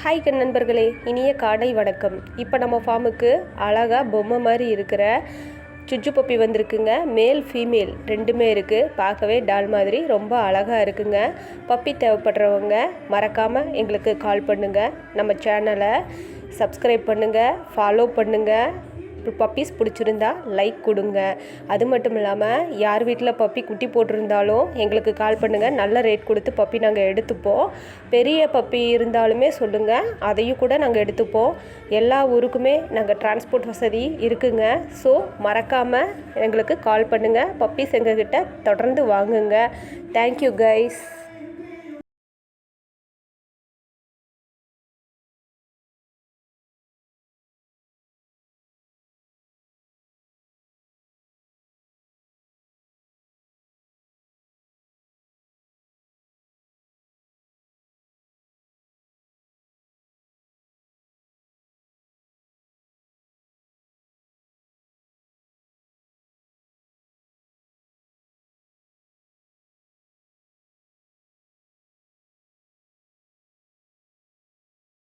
Hi நண்பர்களே, இனிய காலை வணக்கம். இப்போ நம்ம ஃபார்முக்கு அழகாக பொம்மை மாதிரி இருக்கிற சுச்சு பப்பி வந்திருக்குங்க. மேல் ஃபீமேல் ரெண்டுமே இருக்குது. பார்க்கவே டால் மாதிரி ரொம்ப அழகாக இருக்குங்க. பப்பி தேவைப்படுறவங்க மறக்காமல் எங்களுக்கு கால் பண்ணுங்கள். நம்ம சேனலை சப்ஸ்கிரைப் பண்ணுங்கள், ஃபாலோ பண்ணுங்கள். பப்பீஸ் பிடிச்சிருந்தா லைக் கொடுங்க. அது மட்டும் இல்லாமல் யார் வீட்டில் பப்பி குட்டி போட்டிருந்தாலும் எங்களுக்கு கால் பண்ணுங்கள். நல்ல ரேட் கொடுத்து பப்பி நாங்கள் எடுத்துப்போம். பெரிய பப்பி இருந்தாலுமே சொல்லுங்கள், அதையும் கூட நாங்கள் எடுத்துப்போம். எல்லா ஊருக்குமே நாங்கள் டிரான்ஸ்போர்ட் வசதி இருக்குங்க. ஸோ மறக்காமல் எங்களுக்கு கால் பண்ணுங்கள். பப்பீஸ் எங்ககிட்ட தொடர்ந்து வாங்குங்க. Thank you guys.